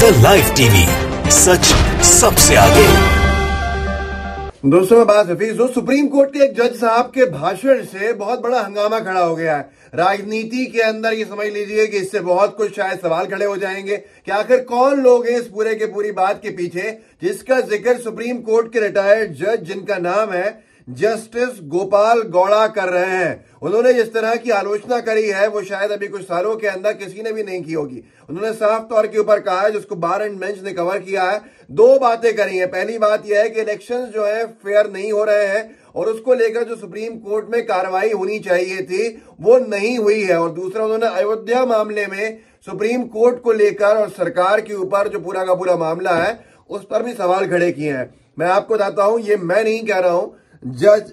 The live TV, सच सबसे आगे। दोस्तों, मैं बात हफीज हूं। सुप्रीम कोर्ट के एक जज साहब के भाषण से बहुत बड़ा हंगामा खड़ा हो गया है। राजनीति के अंदर ये समझ लीजिए कि इससे बहुत कुछ शायद सवाल खड़े हो जाएंगे कि आखिर कौन लोग हैं इस पूरे के पूरी बात के पीछे, जिसका जिक्र सुप्रीम कोर्ट के रिटायर्ड जज जिनका नाम है जस्टिस गोपाल गौड़ा कर रहे हैं। उन्होंने जिस तरह की आलोचना करी है वो शायद अभी कुछ सालों के अंदर किसी ने भी नहीं की होगी। उन्होंने साफ तौर के ऊपर कहा है, जिसको बार एंड बेंच ने कवर किया है। दो बातें करी हैं। पहली बात यह है कि इलेक्शंस जो है फेयर नहीं हो रहे हैं और उसको लेकर जो सुप्रीम कोर्ट में कार्रवाई होनी चाहिए थी वो नहीं हुई है। और दूसरा, उन्होंने अयोध्या मामले में सुप्रीम कोर्ट को लेकर और सरकार के ऊपर जो पूरा का पूरा मामला है उस पर भी सवाल खड़े किए हैं। मैं आपको बताता हूं, ये मैं नहीं कह रहा हूं, जज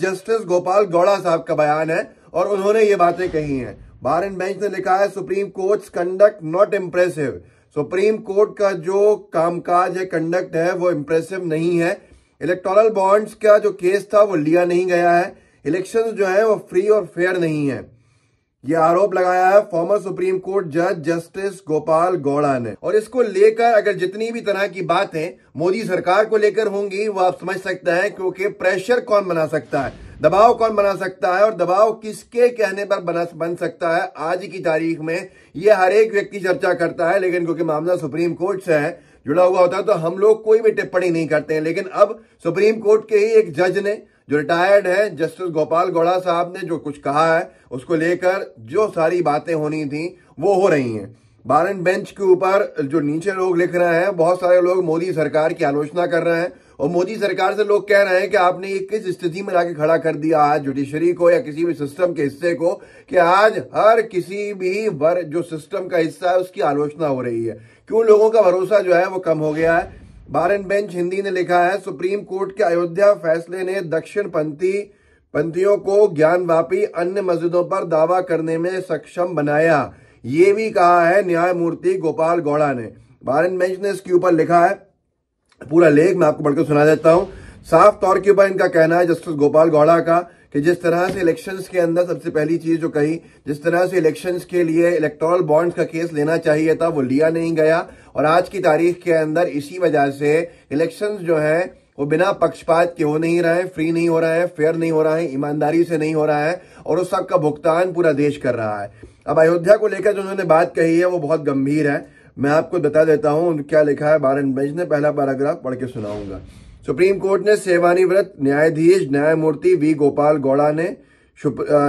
जस्टिस गोपाल गौड़ा साहब का बयान है और उन्होंने ये बातें कही हैं। बार एंड बेंच ने लिखा है, supreme courts conduct not impressive. Supreme court का जो कामकाज है, कंडक्ट है, वो इम्प्रेसिव नहीं है। इलेक्टोरल बॉन्ड्स का जो केस था वो लिया नहीं गया है। इलेक्शंस जो है वो फ्री और फेयर नहीं है। ये आरोप लगाया है फॉर्मर सुप्रीम कोर्ट जज जस्टिस गोपाल गौड़ा ने। और इसको लेकर अगर जितनी भी तरह की बातें मोदी सरकार को लेकर होंगी वो आप समझ सकते हैं, क्योंकि प्रेशर कौन बना सकता है, दबाव कौन बना सकता है और दबाव किसके कहने पर बन सकता है आज की तारीख में, ये हर एक व्यक्ति चर्चा करता है। लेकिन क्योंकि मामला सुप्रीम कोर्ट से है, जुड़ा हुआ होता है, तो हम लोग कोई भी टिप्पणी नहीं करते हैं। लेकिन अब सुप्रीम कोर्ट के ही एक जज ने, जो रिटायर्ड है, जस्टिस गोपाल गौड़ा साहब ने जो कुछ कहा है उसको लेकर जो सारी बातें होनी थी वो हो रही हैं। बार एंड बेंच के ऊपर जो नीचे लोग लिख रहे हैं, बहुत सारे लोग मोदी सरकार की आलोचना कर रहे हैं और मोदी सरकार से लोग कह रहे हैं कि आपने ये किस स्थिति में लाके खड़ा कर दिया आज जुडिशरी को या किसी भी सिस्टम के हिस्से को, कि आज हर किसी भी वर्ग जो सिस्टम का हिस्सा है उसकी आलोचना हो रही है। क्यों लोगों का भरोसा जो है वो कम हो गया है। बार एंड बेंच हिंदी ने लिखा है, सुप्रीम कोर्ट के अयोध्या फैसले ने दक्षिण पंथियों को ज्ञानवापी अन्य मस्जिदों पर दावा करने में सक्षम बनाया। ये भी कहा है न्यायमूर्ति गोपाल गौड़ा ने। बार एंड बेंच ने इसके ऊपर लिखा है, पूरा लेख मैं आपको पढ़कर सुना देता हूं। साफ तौर के ऊपर इनका कहना है जस्टिस गोपाल गौड़ा का कि जिस तरह से इलेक्शंस के अंदर सबसे पहली चीज जो कही, जिस तरह से इलेक्शंस के लिए इलेक्टोरल बॉन्ड्स का केस लेना चाहिए था वो लिया नहीं गया और आज की तारीख के अंदर इसी वजह से इलेक्शंस जो है वो बिना पक्षपात के हो नहीं रहे, फ्री नहीं हो रहा है, फेयर नहीं हो रहा है, ईमानदारी से नहीं हो रहा है और उस सब का भुगतान पूरा देश कर रहा है। अब अयोध्या को लेकर जो उन्होंने बात कही है वो बहुत गंभीर है। मैं आपको बता देता हूं क्या लिखा है बार एंड बेंच ने। पहला पैराग्राफ पढ़ के सुनाऊंगा। सुप्रीम कोर्ट ने सेवानिवृत्त न्यायाधीश न्यायमूर्ति वी गोपाल गौड़ा ने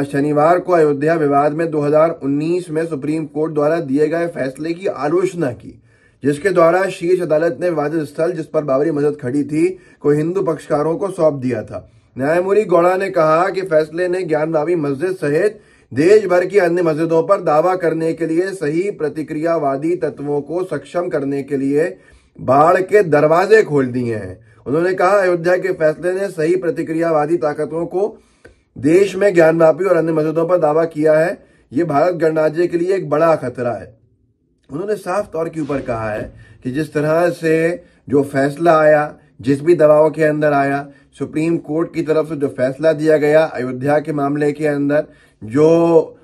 शनिवार को अयोध्या विवाद में 2019 में सुप्रीम कोर्ट द्वारा दिए गए फैसले की आलोचना की, जिसके द्वारा शीर्ष अदालत ने विवादित स्थल जिस पर बाबरी मस्जिद खड़ी थी को हिंदू पक्षकारों को सौंप दिया था। न्यायमूर्ति गौड़ा ने कहा कि फैसले ने ज्ञानवापी मस्जिद सहित देश भर की अन्य मस्जिदों पर दावा करने के लिए सही प्रतिक्रियावादी तत्वों को सक्षम करने के लिए बाढ़ के दरवाजे खोल दिए हैं। उन्होंने कहा, अयोध्या के फैसले ने सही प्रतिक्रियावादी ताकतों को देश में ज्ञानवापी और अन्य मस्जिदों पर दावा किया है। ये भारत गणराज्य के लिए एक बड़ा खतरा है। उन्होंने साफ तौर के ऊपर कहा है कि जिस तरह से जो फैसला आया, जिस भी दबाव के अंदर आया, सुप्रीम कोर्ट की तरफ से जो फैसला दिया गया अयोध्या के मामले के अंदर, जो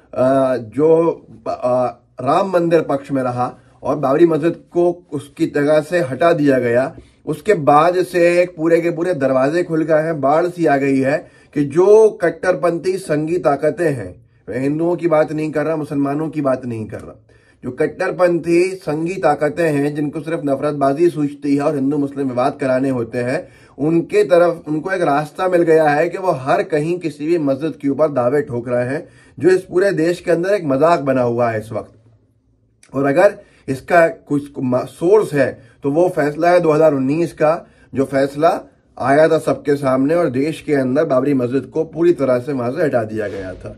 राम मंदिर पक्ष में रहा और बाबरी मस्जिद को उसकी जगह से हटा दिया गया, उसके बाद से एक पूरे के पूरे दरवाजे खुल गए हैं। बाढ़ सी आ गई है कि जो कट्टरपंथी संघी ताकतें हैं, मैं हिंदुओं की बात नहीं कर रहा, मुसलमानों की बात नहीं कर रहा, जो कट्टरपंथी संघी ताकतें हैं जिनको सिर्फ नफरतबाजी सूझती है और हिंदू मुस्लिम विवाद कराने होते हैं, उनके तरफ उनको एक रास्ता मिल गया है कि वो हर कहीं किसी भी मस्जिद के ऊपर दावे ठोक रहे हैं, जो इस पूरे देश के अंदर एक मजाक बना हुआ है इस वक्त। और अगर इसका कुछ सोर्स है तो वो फैसला है 2019 का, जो फैसला आया था सबके सामने और देश के अंदर बाबरी मस्जिद को पूरी तरह से वहां से हटा दिया गया था।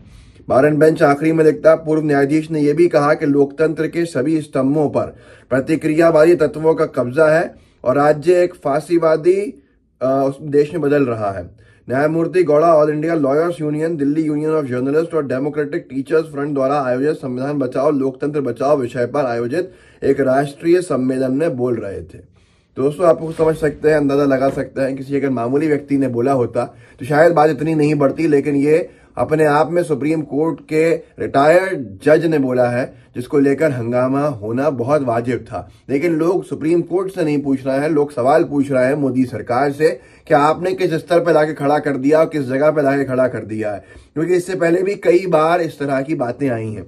बार एंड बेंच आखिरी में लिखता, पूर्व न्यायाधीश ने यह भी कहा कि लोकतंत्र के सभी स्तंभों पर प्रतिक्रियावादी तत्वों का कब्जा है और राज्य एक फांसीवादी देश में बदल रहा है। न्यायमूर्ति Gowda all India lawyers union, Delhi union of journalist और डेमोक्रेटिक टीचर्स फ्रंट द्वारा आयोजित संविधान बचाओ लोकतंत्र बचाओ विषय पर आयोजित एक राष्ट्रीय सम्मेलन में बोल रहे थे। दोस्तों, आप समझ सकते हैं, अंदाजा लगा सकते हैं, किसी अगर मामूली व्यक्ति ने बोला होता तो शायद बात इतनी नहीं बढ़ती, लेकिन ये अपने आप में सुप्रीम कोर्ट के रिटायर्ड जज ने बोला है, जिसको लेकर हंगामा होना बहुत वाजिब था। लेकिन लोग सुप्रीम कोर्ट से नहीं पूछ रहे हैं, लोग सवाल पूछ रहे हैं मोदी सरकार से कि आपने किस स्तर पर लाके खड़ा कर दिया और किस जगह पर लाके खड़ा कर दिया है, क्योंकि इससे पहले भी कई बार इस तरह की बातें आई हैं।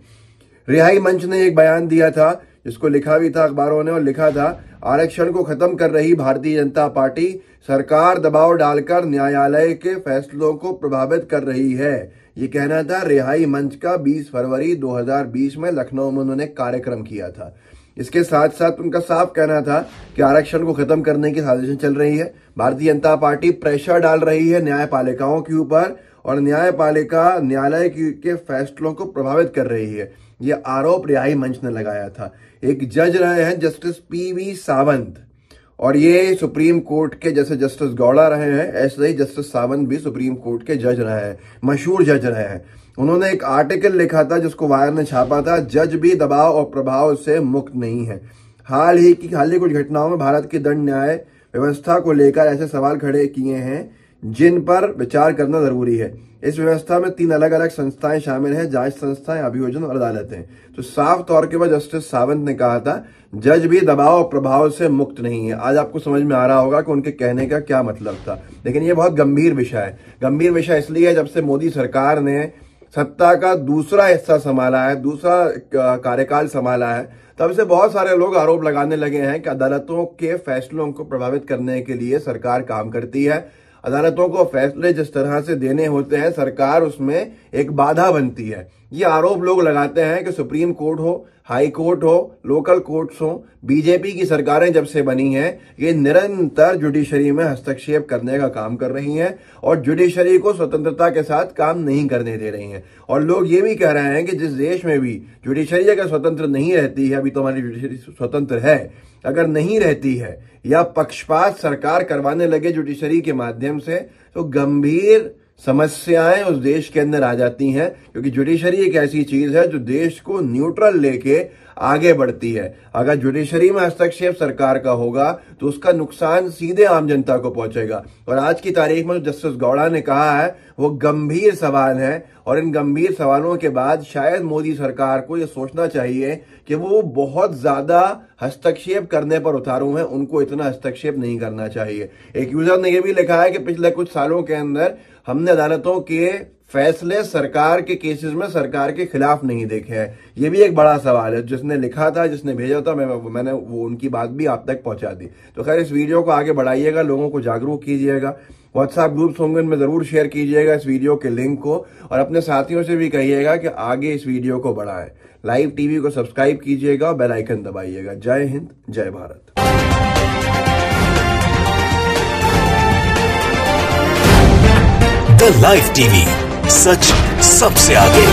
रिहाई मंच ने एक बयान दिया था, जिसको लिखा भी था अखबारों ने, और लिखा था आरक्षण को खत्म कर रही भारतीय जनता पार्टी सरकार दबाव डालकर न्यायालय के फैसलों को प्रभावित कर रही है। ये कहना था रिहाई मंच का। 20 फरवरी 2020 में लखनऊ में उन्होंने कार्यक्रम किया था। इसके साथ साथ उनका साफ कहना था कि आरक्षण को खत्म करने की साजिश चल रही है। भारतीय जनता पार्टी प्रेशर डाल रही है न्यायपालिकाओं के ऊपर और न्यायपालिका न्यायालय के फैसलों को प्रभावित कर रही है। ये आरोप रिहाई मंच ने लगाया था। एक जज रहे हैं जस्टिस PV सावंत, और ये सुप्रीम कोर्ट के जैसे जस्टिस गौड़ा रहे हैं, ऐसे ही जस्टिस सावंत भी सुप्रीम कोर्ट के जज रहे हैं, मशहूर जज रहे हैं। उन्होंने एक आर्टिकल लिखा था जिसको वायर ने छापा था, जज भी दबाव और प्रभाव से मुक्त नहीं है। हाल ही कुछ घटनाओं में भारत की दंड न्याय व्यवस्था को लेकर ऐसे सवाल खड़े किए हैं जिन पर विचार करना जरूरी है। इस व्यवस्था में 3 अलग अलग संस्थाएं शामिल हैं, जांच संस्थाएं, अभियोजन और अदालतें। तो साफ तौर के बाद जस्टिस सावंत ने कहा था जज भी दबाव और प्रभाव से मुक्त नहीं है। आज आपको समझ में आ रहा होगा कि उनके कहने का क्या मतलब था। लेकिन ये बहुत गंभीर विषय है। गंभीर विषय इसलिए जब से मोदी सरकार ने सत्ता का दूसरा हिस्सा संभाला है, दूसरा कार्यकाल संभाला है, तब से बहुत सारे लोग आरोप लगाने लगे हैं कि अदालतों के फैसलों को प्रभावित करने के लिए सरकार काम करती है। अदालतों को फैसले जिस तरह से देने होते हैं, सरकार उसमें एक बाधा बनती है। ये आरोप लोग लगाते हैं कि सुप्रीम कोर्ट हो, हाई कोर्ट हो, लोकल कोर्ट्स हो, बीजेपी की सरकारें जब से बनी हैं, ये निरंतर जुडिशरी में हस्तक्षेप करने का काम कर रही हैं और जुडिशरी को स्वतंत्रता के साथ काम नहीं करने दे रही हैं। और लोग ये भी कह रहे हैं कि जिस देश में भी जुडिशरी अगर स्वतंत्र नहीं रहती है, अभी तो हमारी जुडिशरी स्वतंत्र है, अगर नहीं रहती है या पक्षपात सरकार करवाने लगे जुडिशरी के माध्यम से, तो गंभीर समस्याएं उस देश के अंदर आ जाती हैं, क्योंकि जुडिशरी एक ऐसी चीज है जो देश को न्यूट्रल लेके आगे बढ़ती है। अगर जुडिशरी में हस्तक्षेप सरकार का होगा तो उसका नुकसान सीधे आम जनता को पहुंचेगा। और आज की तारीख में जस्टिस गौड़ा ने कहा है वो गंभीर सवाल है, और इन गंभीर सवालों के बाद शायद मोदी सरकार को यह सोचना चाहिए कि वो बहुत ज्यादा हस्तक्षेप करने पर उतारू हैं, उनको इतना हस्तक्षेप नहीं करना चाहिए। एक यूजर ने यह भी लिखा है कि पिछले कुछ सालों के अंदर हमने अदालतों के फैसले सरकार के केसेस में सरकार के खिलाफ नहीं देखे हैं। ये भी एक बड़ा सवाल है। जिसने लिखा था, जिसने भेजा था, मैंने वो उनकी बात भी आप तक पहुंचा दी। तो खैर, इस वीडियो को आगे बढ़ाइएगा, लोगों को जागरूक कीजिएगा, व्हाट्सएप ग्रुप्स होंगे उनमें जरूर शेयर कीजिएगा इस वीडियो के लिंक को, और अपने साथियों से भी कहिएगा कि आगे इस वीडियो को बढ़ाएं। लाइव टीवी को सब्सक्राइब कीजिएगा और बेल आइकन दबाइएगा। जय हिंद, जय भारत। द लाइव टीवी, सच सबसे आगे।